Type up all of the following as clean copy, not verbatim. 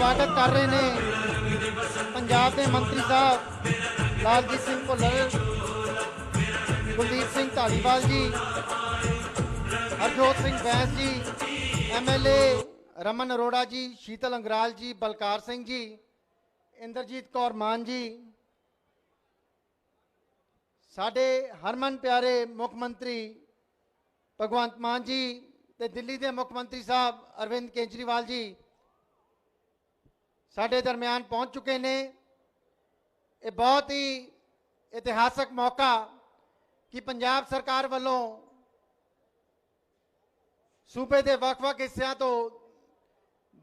स्वागत कर रहे हैं पंजाब के मंत्री साहब लालजीत सिंह भुल्लर, कुलदीप सिंह धालीवाल जी, हरजोत सिंह बैंस जी, MLA रमन अरोड़ा जी, शीतल अंगराल जी, बलकार सिंह जी, इंद्रजीत कौर मान जी, साडे हरमन प्यारे मुख मंत्री भगवंत मान जी ते दिल्ली के मुख मंत्री साहब अरविंद केजरीवाल जी साडे दरम्यान पहुंच चुके ने। ये बहुत ही इतिहासक मौका कि पंजाब सरकार वालों सूबे के वक्-वक् हिस्सों तो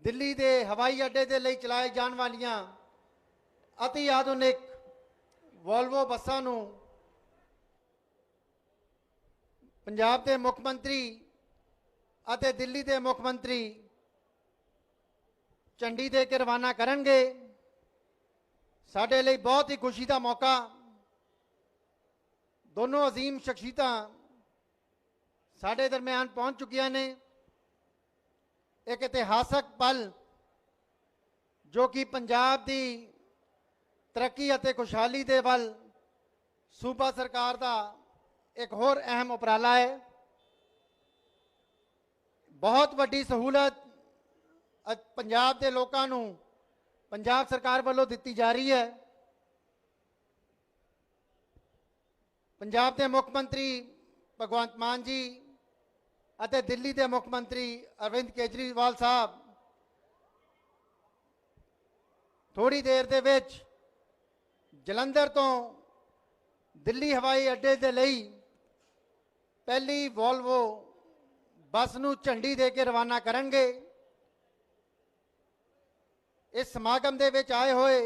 दिल्ली के हवाई अड्डे के लिए चलाए जाने वालियां अति आधुनिक वोल्वो बसां नूं पंजाब के मुख मंत्री अते दिल्ली के मुख मंत्री झंडी दे के रवाना करनगे। साडे लई बहुत ही खुशी का मौका। दोनों अजीम शख्सियतां साडे दरम्यान पहुंच चुकियां ने। एक इतिहासक पल जो कि पंजाब की तरक्की अते खुशहाली दे वल सूबा सरकार का एक होर अहम उपराला है। बहुत वड्डी सहूलत पंजाब के लोगों को पंजाब सरकार वालों दी जा रही है। पंजाब के मुख मंत्री भगवंत मान जी अते दिल्ली के मुख मंत्री अरविंद केजरीवाल साहब थोड़ी देर दे विच जलंधर तो दिल्ली हवाई अड्डे के लिए पहली वोल्वो बस नूं झंडी दे के रवाना करनगे। इस समागम दे विच आए हुए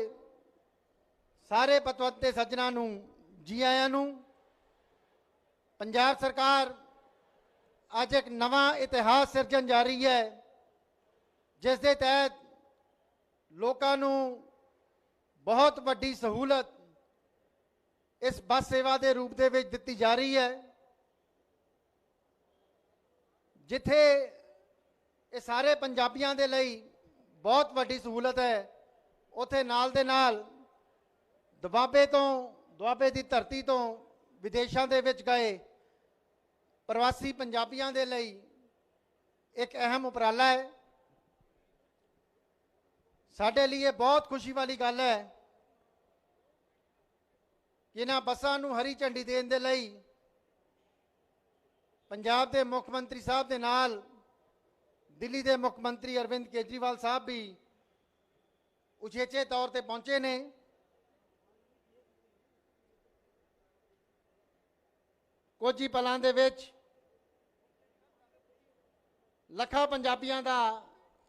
सारे पतवंते सज्जनां नूं जी आयां नूं। पंजाब सरकार अज एक नवा इतिहास सिरजन जा रही है जिस दे तहत लोकां नूं बहुत वड्डी सहूलत इस बस सेवा के रूप दे विच दित्ती जा रही है। जिथे ये सारे पंजाबियों के लिए बहुत वड्डी सहूलत है, उथे नाल दे नाल दुआबे की धरती तो विदेशों के विच गए प्रवासी पंजाबियों के लिए एक अहम उपराला है। साडे लिए बहुत खुशी वाली गल है कि इन्हां बसां नूं हरी झंडी देण दे लई पंजाब के मुख मंत्री साहब के नाल दिल्ली के मुख मंत्री अरविंद केजरीवाल साहब भी उचेचे तौर पर पहुंचे ने। कुछ ही पलों दे विच लखा पंजाबियों का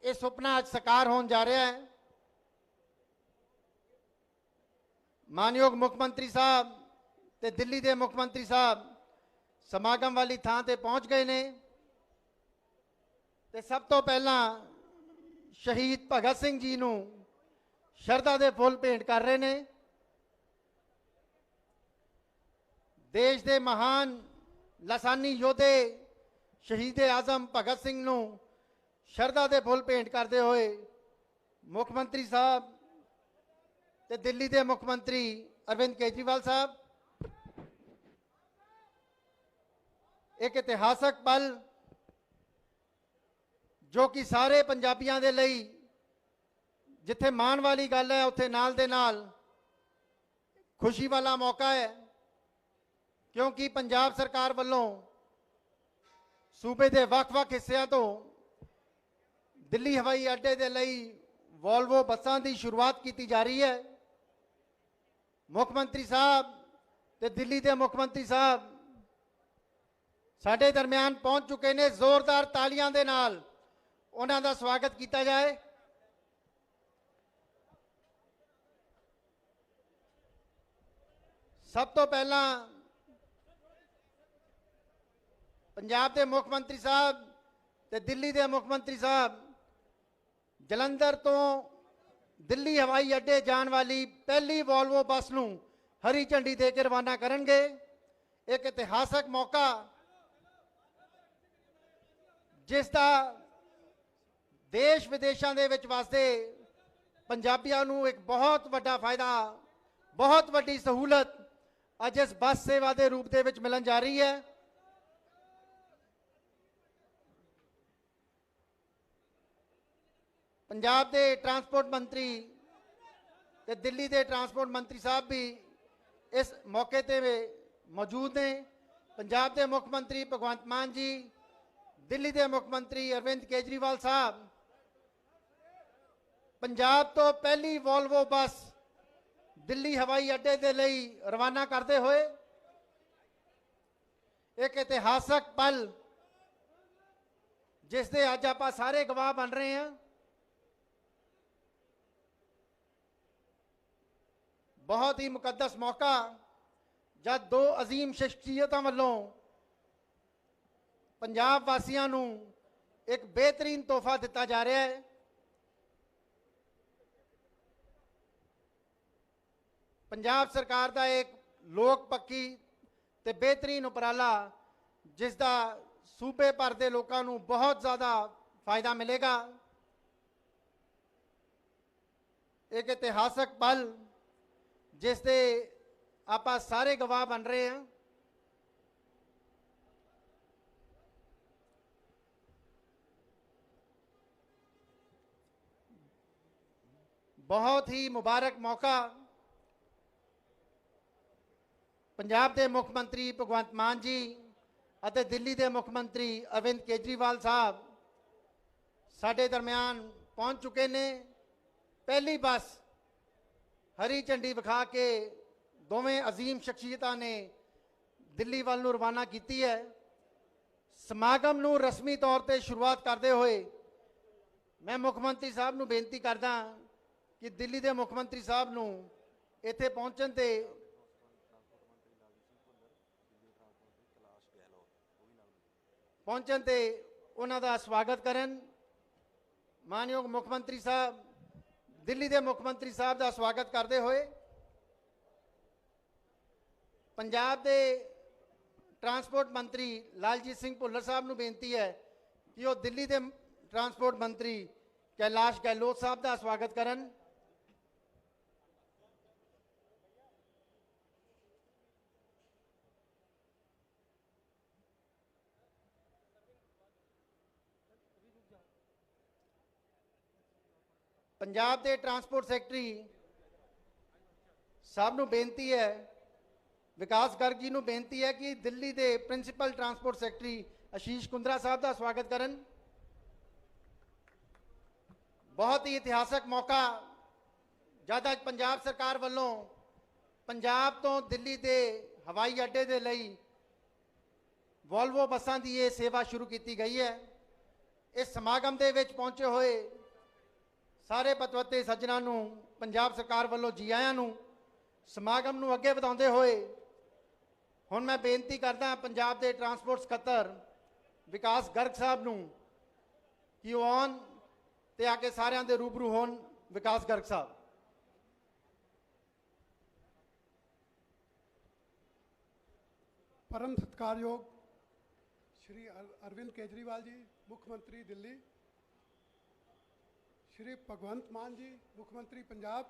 यह सुपना अज साकार होने जा रहा है। मानयोग मुख मंत्री साहब ते दिल्ली के मुख मंत्री साहब समागम वाली थां ते पहुंच गए ने। ते सब तो पहला शहीद भगत सिंह जी नूं शरधा दे फुल भेंट कर रहे ने। देश के महान लासानी योधे शहीद आजम भगत सिंह नूं शरधा दे फुल भेंट करते हुए मुख मंत्री साहब ते दिल्ली के मुख मंत्री अरविंद केजरीवाल साहब एक इतिहासक पल जो कि सारे पंजाबियों के लिए जिथे मान वाली गल है उत्थे नाल दे नाल खुशी वाला मौका है, क्योंकि पंजाब सरकार वालों सूबे के वक्-वक् हिस्सों तो दिल्ली हवाई अड्डे के लिए वोल्वो बसां की शुरुआत की जा रही है। मुख मंत्री साहब ते दिल्ली के मुख मंत्री साहब साडे दरम्यान पहुंच चुके ने। जोरदार तालियां दे नाल उन्हां दा स्वागत किया जाए। सब तो पहला पंजाब के मुख मंत्री साहब ते दिल्ली के मुख मंत्री साहब जलंधर तो दिल्ली हवाई अड्डे जाने वाली पहली वोल्वो बस नूं हरी झंडी दे के रवाना करनगे। एक इतिहासक मौका जिसका देश विदेशों के वसते पंजाबियों नूं एक बहुत वड्डा फायदा, बहुत वड्डी सहूलत अज इस बस सेवा के रूप दे विच मिलन जा रही है। पंजाब के ट्रांसपोर्ट मंत्री ते दिल्ली के ट्रांसपोर्ट मंत्री साहब भी इस मौके ते मौजूद ने। पंजाब के मुख्यमंत्री भगवंत मान जी, दिल्ली के मुख्यमंत्री अरविंद केजरीवाल साहब पंजाब तो पहली वोल्वो बस दिल्ली हवाई अड्डे के लिए रवाना करते हुए एक इतिहासक पल जिसके अज आप सारे गवाह बन रहे हैं। बहुत ही मुकद्दस मौका जब दो अजीम शख्सियतों वालों पंजाब वासियों नूं एक बेहतरीन तोहफा दिता जा रहा है। पंजाब सरकार का एक लोक पक्की ते बेहतरीन उपराला जिसका सूबे भर के लोगों नूं बहुत ज़्यादा फायदा मिलेगा। एक इतिहासक पल जिसके आप सारे गवाह बन रहे हैं। बहुत ही मुबारक मौका पंजाब के मुख्यमंत्री भगवंत मान जी और दिल्ली के मुख्यमंत्री अरविंद केजरीवाल साहब साडे दरम्यान पहुंच चुके ने। पहली बस हरी झंडी विखा के दोवें अजीम शख्सियतां ने दिल्ली वाल नूं रवाना की है। समागम नूं रस्मी तौर पर शुरुआत करते हुए मैं मुख्यमंत्री साहब नूं बेनती करदा कि दिल्ली के मुख्यमंत्री साहब नूं इत्थे पहुंचण ते उन्हां दा स्वागत करन। मानयोग मुख्यमंत्री साहब दिल्ली के मुख्यमंत्री साहब का स्वागत करते हुए पंजाब के ट्रांसपोर्ट मंत्री लालजीत सिंह भुल्लर साहब नूं बेनती है कि वो दिल्ली के ट्रांसपोर्ट मंत्री कैलाश गहलोत साहब का स्वागत करन। पंजाब के ट्रांसपोर्ट सैकटरी साहब नूं बेनती है, विकास गर्ग जी नूं बेनती है कि दिल्ली के principal transport secretary Ashish Kundra साहब का स्वागत करन। बहुत ही इतिहासक मौका जद अज पंजाब सरकार वालों पंजाब तो दिल्ली के हवाई अड्डे के लिए वोल्वो बसां की ये सेवा शुरू की गई है। इस समागम के विच पहुंचे हुए सारे पतवते सज्जनों नूं पंजाब सरकार वालों जी आयां नूं समागम नूं अगे वधाउंदे होए हुण मैं बेनती करदा पंजाब के ट्रांसपोर्ट सकत्तर विकास गर्ग साहब नूं कि वो आउण ते आके सारिआं दे रूबरू होण। विकास गर्ग साहब। परम सत्कारयोग श्री अरविंद केजरीवाल जी मुख्यमंत्री दिल्ली, श्री भगवंत मान जी मुख्यमंत्री Punjab,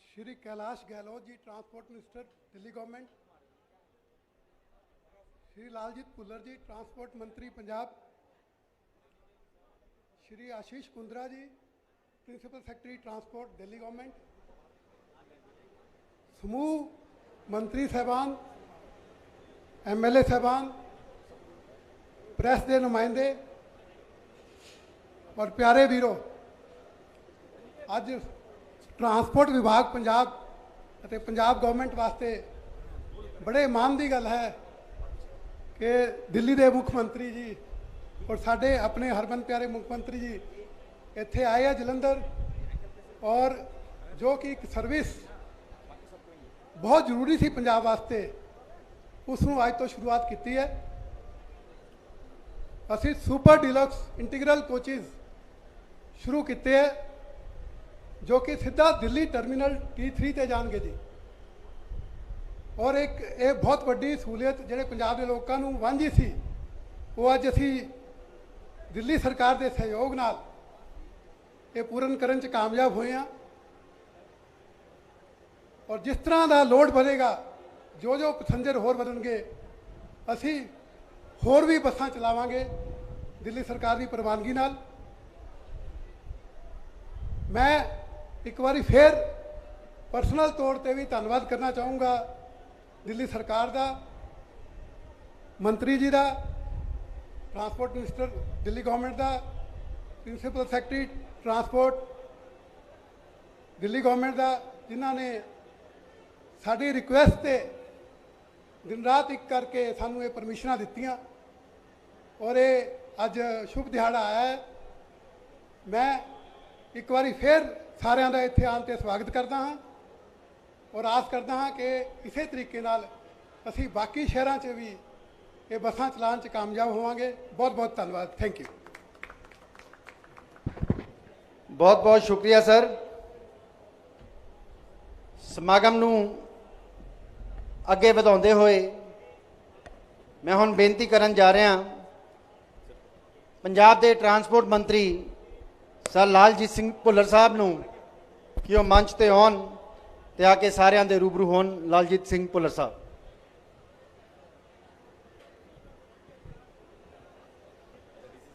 Shri Kailash Gahlot ji transport minister Delhi government, Shri Laljit Bhullar ji transport मंत्री Punjab, Shri Ashish Kundra ji principal secretary transport Delhi government, समूह मंत्री साहबान, MLA साहबान, प्रेस के नुमाइंदे और प्यारे वीरों, अज ट्रांसपोर्ट विभाग पंजाब और पंजाब गवर्नमेंट वास्ते बड़े माण की गल है कि दिल्ली के मुख्यमंत्री जी और साढ़े अपने हरमन प्यारे मुख्यमंत्री जी इत्थे आए हैं जलंधर, और जो कि एक सर्विस बहुत जरूरी थी पंजाब वास्ते उसनूं अज तो शुरुआत की है। असी सुपर डिलक्स इंटीग्रल कोचिज़ शुरू किए है जो कि सीधा दिल्ली टर्मिनल T3 ते जाएंगे जी, और एक बहुत वड्डी सहूलियत जिहड़े पंजाब के लोगों नूं वांझी सी वो अज असी दिल्ली सरकार के सहयोग नाल ਇਹ ਪੂਰਨ ਕਰਨ 'ਚ ਕਾਮਯਾਬ ਹੋਏ ਹਾਂ। ਔਰ ਜਿਸ ਤਰ੍ਹਾਂ ਦਾ ਲੋਡ ਵਧੇਗਾ, ਜੋ ਜੋ ਪੈਸੰਜਰ ਹੋਰ ਵਧਣਗੇ, ਅਸੀਂ ਹੋਰ ਵੀ ਬੱਸਾਂ ਚਲਾਵਾਂਗੇ ਦਿੱਲੀ ਸਰਕਾਰ ਦੀ ਪ੍ਰਵਾਨਗੀ ਨਾਲ। ਮੈਂ ਇੱਕ ਵਾਰੀ ਫਿਰ ਪਰਸਨਲ ਤੌਰ ਤੇ ਵੀ ਧੰਨਵਾਦ ਕਰਨਾ ਚਾਹੂੰਗਾ ਦਿੱਲੀ ਸਰਕਾਰ ਦਾ, ਮੰਤਰੀ ਜੀ ਦਾ, ट्रांसपोर्ट मिनिस्टर दिल्ली गवर्नमेंट का, principal secretary transport Delhi government का, जिन्होंने साड़ी रिक्वेस्ट से दिन रात एक करके सानू ये परमिशनां दित्तियां और ये अज शुभ दिहाड़ा आया है। मैं एक बारी फिर सारिਆਂ ਦਾ ਇੱਥੇ ਆਉਣ 'ਤੇ ਸਵਾਗਤ ਕਰਦਾ ਹਾਂ और आस करता हाँ कि इसे तरीके नाल असी बाकी शहरों 'ਚ भी ये बसां चलाने 'ਚ कामयाब होवांगे। बहुत बहुत धन्यवाद। Thank you. बहुत बहुत शुक्रिया सर। समागम नूं अगे वधाउंदे होए मैं हुण बेनती करन जा रहा पंजाब दे ट्रांसपोर्ट मंत्री सर लालजीत सिंह भुल्लर साहब नूं कि वो मंच ते आउण ते आके सारिआं दे रूबरू होण। लालजीत सिंह भुल्लर साहब।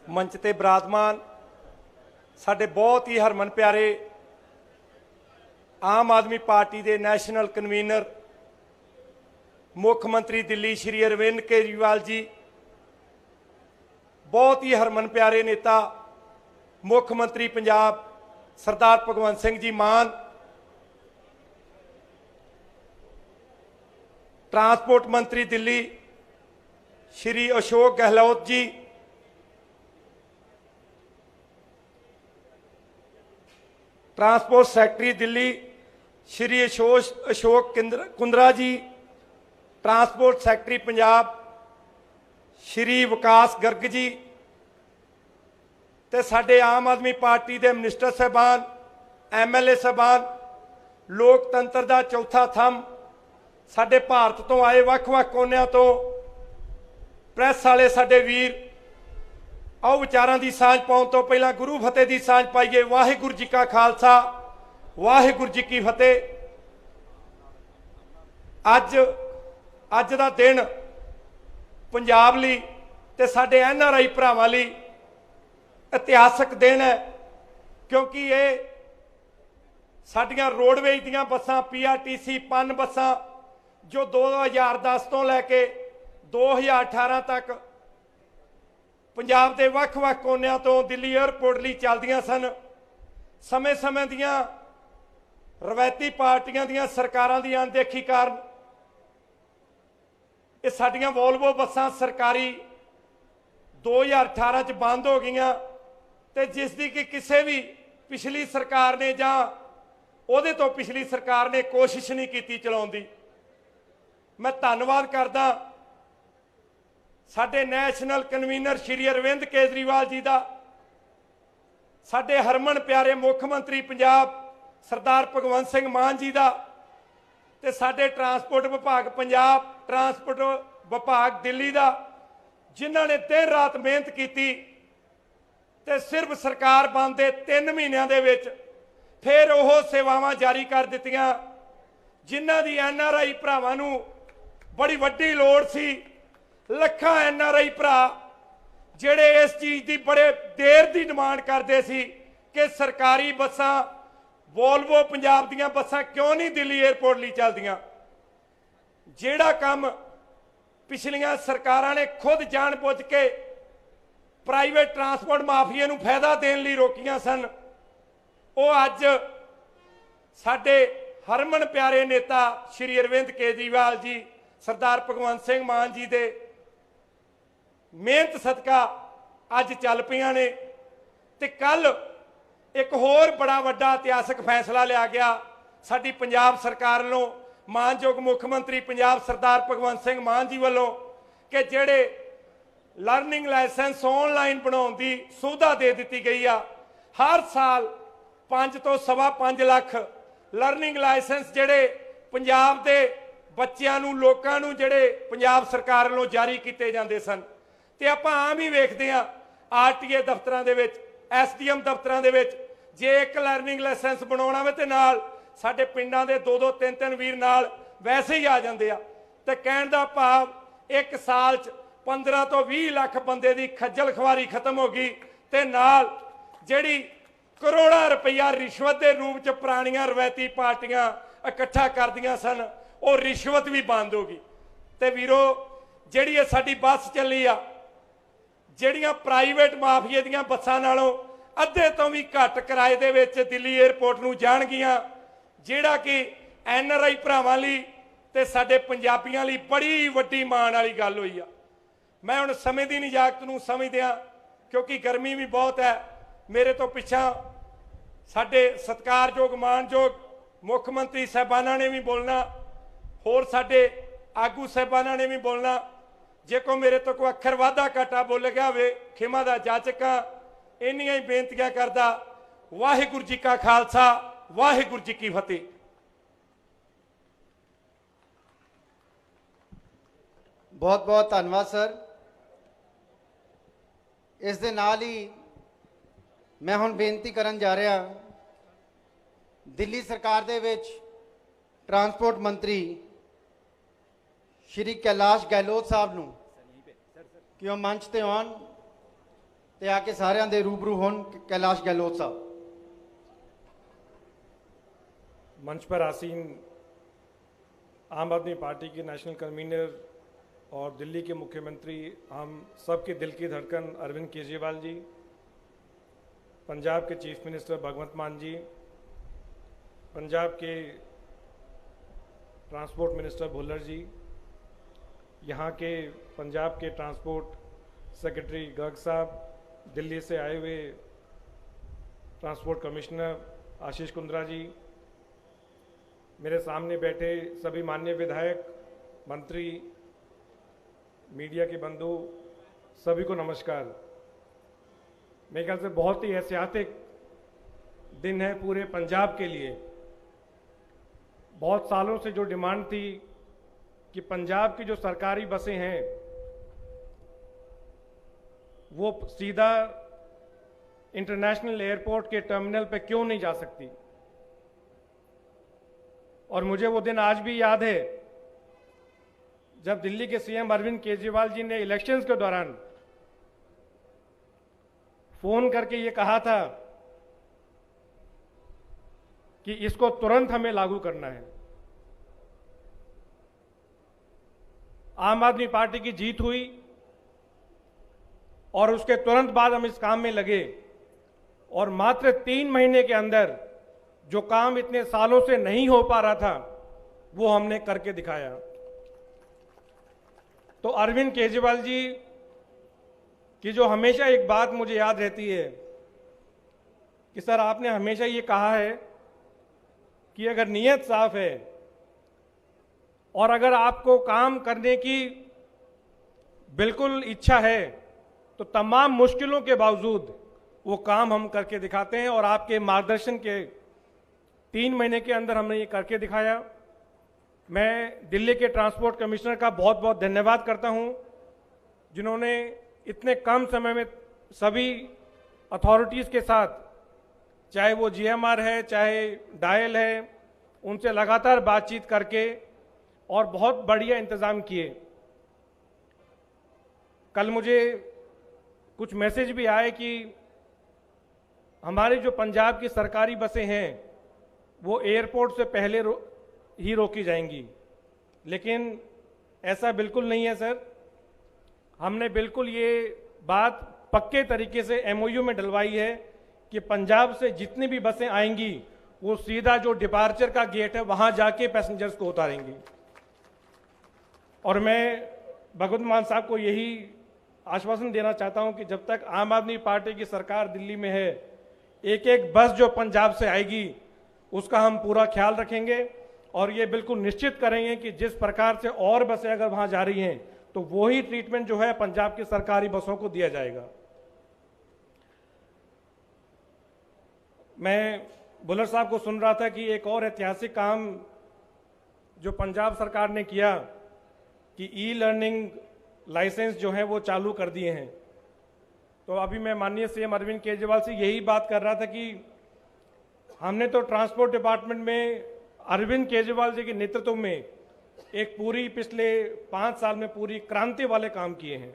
मंच ते विराजमान साडे बहुत ही हरमन प्यारे आम आदमी पार्टी के नैशनल कन्वीनर मुख्यमंत्री दिल्ली श्री अरविंद केजरीवाल जी, बहुत ही हरमन प्यारे नेता मुख्यमंत्री पंजाब सरदार भगवंत सिंह जी मान, ट्रांसपोर्ट मंत्री दिल्ली श्री अशोक गहलोत जी, ट्रांसपोर्ट सैकटरी दिल्ली श्री अशोक कुंद्रा जी, ट्रांसपोर्ट सैकटरी पंजाब श्री विकास गर्ग जी, ते साडे आम आदमी पार्टी के मिनिस्टर साहबान, MLA साहबान, लोकतंत्र का चौथा थंब साडे भारत तो आए वख-वख कोनियां तो प्रेस वाले साडे वीर, आओ विचारां दी सांझ पाउण तो पहला गुरु फतेह दी सांझ पाइए। वाहिगुरू जी का खालसा, वाहिगुरू जी की फतेह। अज दा दिन पंजाब लई ते साडे NRI भरावां लई इतिहासक दिन है, क्योंकि ये साडियां रोडवेज दीयां बसां PRTC पन बसां जो 2010 तो लैके 2018 तक पंजाब के वख-वख कोनियां तो दिल्ली एयरपोर्ट लई चलदियां सन। समय समय दियां रवायती पार्टियां दियां सरकारां दी अनदेखी कारण ये साडियां वोल्वो बसां सरकारी 2018 च बंद हो गईयां ते जिसदी कि किसी भी पिछली सरकार ने जां उहदे तो पिछली सरकार ने कोशिश नहीं की चलाउण दी। मैं धन्नवाद करदा साडे नैशनल कन्वीनर श्री अरविंद केजरीवाल जी का, साडे हरमन प्यारे मुख्यमंत्री पंजाब सरदार भगवंत सिंह मान जी का, ते साडे ट्रांसपोर्ट विभाग पंजाब, ट्रांसपोर्ट विभाग दिल्ली का, जिन्हों ने दिन रात मेहनत की ते सिर्फ सरकार बंद दे 3 महीनों के विच फिर वो सेवावां जारी कर दित्तियां जिन्हां दी NRI भरावां नूं बड़ी वड्डी लोड़ सी। लखां NRI भरा जिहड़े इस चीज़ की बड़े देर की डिमांड करते सी कि सरकारी बसां वोल्वो पंजाब दीयां बसां क्यों नहीं दिल्ली एयरपोर्ट लई चलदियां। जिहड़ा काम पिछलियां सरकारां ने खुद जान बुझ के प्राइवेट ट्रांसपोर्ट माफिया नूं फायदा देण लई रोकियां सन, वो अज साडे हरमन प्यारे नेता श्री अरविंद केजरीवाल जी, सरदार भगवंत सिंह मान जी दे मेहनत सदका अज चल पईयां ने। ते कल एक होर बड़ा वड्डा इतिहासक फैसला लिया गया साडी पंजाब सरकार वालों, मानयोग मुख्यमंत्री पंजाब सरदार भगवंत सिंह मान जी वालों, कि जिहड़े लर्निंग लाइसेंस ऑनलाइन बनाउण दी सुविधा दे दी गई आ। हर साल 5 तो सवा 5 लाख लर्निंग लाइसेंस जिहड़े पंजाब दे बच्चों नूं, लोकां नूं जिहड़े पंजाब सरकार वालों जारी किए जाते सन। ते आपां आम ही वेखदे हां RTA दफ्तरां दे विच, SDM दफ्तरां दे विच ਜੇ ਇੱਕ ਲਰਨਿੰਗ ਲਾਇਸੈਂਸ ਬਣਾਉਣਾ ਵੇ ਤੇ ਨਾਲ ਸਾਡੇ ਪਿੰਡਾਂ ਦੇ 2-2 3-3 ਵੀਰ ਨਾਲ ਵੈਸੇ ਹੀ ਆ ਜਾਂਦੇ ਆ। ਤੇ ਕਹਿਣ ਦਾ ਭਾਵ ਇੱਕ ਸਾਲ 'ਚ 15 ਤੋਂ 20 ਲੱਖ ਬੰਦੇ ਦੀ ਖੱਜਲ ਖਵਾਰੀ ਖਤਮ ਹੋ ਗਈ ਤੇ ਨਾਲ ਜਿਹੜੀ ਕਰੋੜਾਂ ਰੁਪਈਆ ਰਿਸ਼ਵਤ ਦੇ ਰੂਪ 'ਚ ਪੁਰਾਣੀਆਂ ਰਵਾਇਤੀ ਪਾਰਟੀਆਂ ਇਕੱਠਾ ਕਰਦੀਆਂ ਸਨ, ਉਹ ਰਿਸ਼ਵਤ ਵੀ ਬੰਦ ਹੋ ਗਈ। ਤੇ ਵੀਰੋ, ਜਿਹੜੀ ਇਹ ਸਾਡੀ ਬੱਸ ਚੱਲੀ ਆ, ਜਿਹੜੀਆਂ ਪ੍ਰਾਈਵੇਟ ਮਾਫੀਏ ਦੀਆਂ ਬੱਸਾਂ ਨਾਲੋਂ ਅੱਧੇ ਤੋਂ ਵੀ ਘੱਟ ਕਿਰਾਏ ਦੇ ਵਿੱਚ ਦਿੱਲੀ 에ਅਰਪੋਰਟ ਨੂੰ ਜਾਣਗੀਆਂ, ਜਿਹੜਾ ਕਿ NRI ਭਰਾਵਾਂ ਲਈ ਤੇ ਸਾਡੇ ਪੰਜਾਬੀਆਂ ਲਈ ਬੜੀ ਵੱਡੀ ਮਾਣ ਵਾਲੀ ਗੱਲ ਹੋਈ ਆ। ਮੈਂ ਹੁਣ ਸਮੇਂ ਦੀ ਨਿਜਾਕਤ ਨੂੰ ਸਮਝਦਿਆਂ, ਕਿਉਂਕਿ ਗਰਮੀ ਵੀ ਬਹੁਤ ਹੈ, ਮੇਰੇ ਤੋਂ ਪਿੱਛਾ ਸਾਡੇ ਸਤਿਕਾਰਯੋਗ ਮਾਨਯੋਗ ਮੁੱਖ ਮੰਤਰੀ ਸਾਹਿਬਾਨਾਂ ਨੇ ਵੀ ਬੋਲਣਾ, ਹੋਰ ਸਾਡੇ ਆਗੂ ਸਾਹਿਬਾਨਾਂ ਨੇ ਵੀ ਬੋਲਣਾ। ਜੇ ਕੋਈ ਮੇਰੇ ਤੋਂ ਕੋਈ ਅੱਖਰ ਵਾਧਾ ਘਾਟਾ ਬੋਲ ਗਿਆ ਹੋਵੇ, ਖਿਮਾ ਦਾ ਜਾਚਕ ਹਾਂ। ਇੰਨੀਆਂ ਹੀ ਬੇਨਤੀਆਂ ਕਰਦਾ। ਵਾਹਿਗੁਰੂ ਜੀ ਕਾ ਖਾਲਸਾ, ਵਾਹਿਗੁਰੂ ਜੀ ਕੀ ਫਤਿਹ। ਬਹੁਤ ਬਹੁਤ ਧੰਨਵਾਦ ਸਰ। ਇਸ ਦੇ ਨਾਲ ਹੀ ਮੈਂ ਹੁਣ ਬੇਨਤੀ ਕਰਨ ਜਾ ਰਿਹਾ ਦਿੱਲੀ ਸਰਕਾਰ ਦੇ ਵਿੱਚ ਟਰਾਂਸਪੋਰਟ ਮੰਤਰੀ ਸ਼੍ਰੀ ਕੈਲਾਸ਼ ਗਹਿਲੋਤ ਸਾਹਿਬ ਨੂੰ ਕਿ ਉਹ ਮੰਚ ਤੇ ਆਉਣ ਤੇ ਆ ਕੇ ਸਾਰਿਆਂ ਦੇ ਰੂਬਰੂ ਹੋਣ। कैलाश गहलोत साहब। मंच पर आसीन आम आदमी पार्टी के नेशनल कन्वीनर और दिल्ली के मुख्यमंत्री, हम सबके दिल की धड़कन अरविंद केजरीवाल जी, पंजाब के चीफ मिनिस्टर भगवंत मान जी, पंजाब के ट्रांसपोर्ट मिनिस्टर भुल्लर जी, यहाँ के पंजाब के ट्रांसपोर्ट सेक्रेटरी गर्ग साहब, दिल्ली से आए हुए ट्रांसपोर्ट कमिश्नर आशीष कुंद्रा जी, मेरे सामने बैठे सभी माननीय विधायक, मंत्री, मीडिया के बंधु, सभी को नमस्कार। मेरे ख्याल से बहुत ही ऐतिहासिक दिन है पूरे पंजाब के लिए। बहुत सालों से जो डिमांड थी कि पंजाब की जो सरकारी बसें हैं वो सीधा इंटरनेशनल एयरपोर्ट के टर्मिनल पे क्यों नहीं जा सकती, और मुझे वो दिन आज भी याद है जब दिल्ली के सीएम अरविंद केजरीवाल जी ने इलेक्शंस के दौरान फोन करके ये कहा था कि इसको तुरंत हमें लागू करना है। आम आदमी पार्टी की जीत हुई और उसके तुरंत बाद हम इस काम में लगे और मात्र 3 महीने के अंदर जो काम इतने सालों से नहीं हो पा रहा था वो हमने करके दिखाया। तो अरविंद केजरीवाल जी की जो हमेशा एक बात मुझे याद रहती है कि सर आपने हमेशा ये कहा है कि अगर नीयत साफ है और अगर आपको काम करने की बिल्कुल इच्छा है तो तमाम मुश्किलों के बावजूद वो काम हम करके दिखाते हैं, और आपके मार्गदर्शन के 3 महीने के अंदर हमने ये करके दिखाया। मैं दिल्ली के ट्रांसपोर्ट कमिश्नर का बहुत बहुत धन्यवाद करता हूं जिन्होंने इतने कम समय में सभी अथॉरिटीज़ के साथ, चाहे वो GMR है चाहे डायल है, उनसे लगातार बातचीत करके और बहुत बढ़िया इंतज़ाम किए। कल मुझे कुछ मैसेज भी आए कि हमारी जो पंजाब की सरकारी बसें हैं वो एयरपोर्ट से पहले ही रोकी जाएंगी, लेकिन ऐसा बिल्कुल नहीं है सर। हमने बिल्कुल ये बात पक्के तरीके से MOU में डलवाई है कि पंजाब से जितनी भी बसें आएंगी वो सीधा जो डिपार्चर का गेट है वहां जाके पैसेंजर्स को उतारेंगी। और मैं भगवंत मान साहब को यही आश्वासन देना चाहता हूं कि जब तक आम आदमी पार्टी की सरकार दिल्ली में है, एक एक बस जो पंजाब से आएगी उसका हम पूरा ख्याल रखेंगे और ये बिल्कुल निश्चित करेंगे कि जिस प्रकार से और बसें अगर वहां जा रही हैं तो वही ट्रीटमेंट जो है पंजाब की सरकारी बसों को दिया जाएगा। मैं भुल्लर साहब को सुन रहा था कि एक और ऐतिहासिक काम जो पंजाब सरकार ने किया कि ई-लर्निंग लाइसेंस जो है वो चालू कर दिए हैं। तो अभी मैं माननीय CM अरविंद केजरीवाल से यही बात कर रहा था कि हमने तो ट्रांसपोर्ट डिपार्टमेंट में अरविंद केजरीवाल जी के नेतृत्व में एक पूरी पिछले 5 साल में पूरी क्रांति वाले काम किए हैं।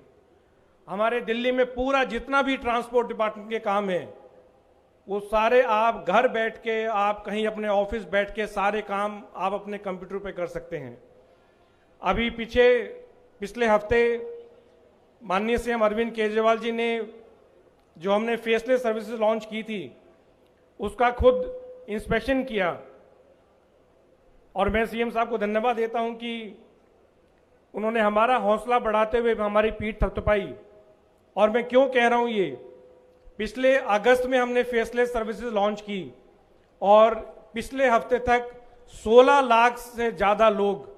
हमारे दिल्ली में पूरा जितना भी ट्रांसपोर्ट डिपार्टमेंट के काम है वो सारे आप घर बैठ के, आप कहीं अपने ऑफिस बैठ के सारे काम आप अपने कंप्यूटर पे कर सकते हैं। अभी पिछले हफ्ते माननीय सीएम अरविंद केजरीवाल जी ने जो हमने फेसलेस सर्विसेज लॉन्च की थी उसका खुद इंस्पेक्शन किया और मैं सीएम साहब को धन्यवाद देता हूं कि उन्होंने हमारा हौसला बढ़ाते हुए हमारी पीठ थपथपाई। और मैं क्यों कह रहा हूं ये, पिछले अगस्त में हमने फेसलेस सर्विसेज लॉन्च की और पिछले हफ्ते तक 16 लाख से ज़्यादा लोग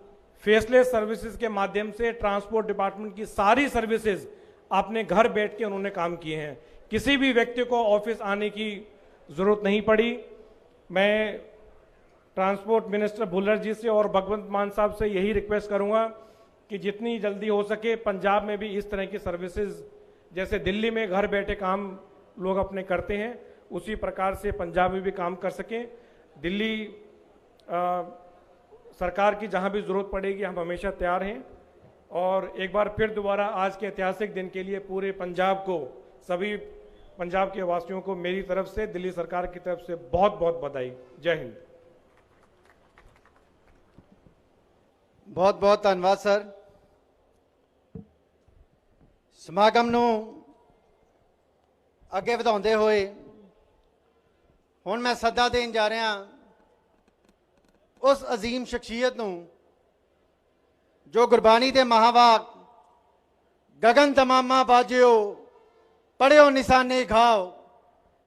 फेसलेस सर्विसेज के माध्यम से ट्रांसपोर्ट डिपार्टमेंट की सारी सर्विसेज अपने घर बैठ के उन्होंने काम किए हैं। किसी भी व्यक्ति को ऑफिस आने की ज़रूरत नहीं पड़ी। मैं ट्रांसपोर्ट मिनिस्टर भुल्लर जी से और भगवंत मान साहब से यही रिक्वेस्ट करूंगा कि जितनी जल्दी हो सके पंजाब में भी इस तरह की सर्विसेज, जैसे दिल्ली में घर बैठे काम लोग अपने करते हैं, उसी प्रकार से पंजाब में भी काम कर सकें। दिल्ली सरकार की जहां भी जरूरत पड़ेगी हम हमेशा तैयार हैं। और एक बार फिर दोबारा आज के ऐतिहासिक दिन के लिए पूरे पंजाब को, सभी पंजाब के वासियों को मेरी तरफ से, दिल्ली सरकार की तरफ से बहुत बहुत बधाई। जय हिंद। बहुत बहुत धन्यवाद सर। समागम ਨੂੰ ਅੱਗੇ ਵਧਾਉਂਦੇ ਹੋਏ ਹੁਣ ਮੈਂ ਸੱਦਾ ਦੇਣ ਜਾ ਰਿਹਾ ਉਸ ਅਜ਼ੀਮ ਸ਼ਖਸੀਅਤ ਨੂੰ ਜੋ ਗੁਰਬਾਣੀ ਦੇ ਮਹਾਵਾਕ ਗगन तमामा बाजियो पढ़ियो निशाने घाव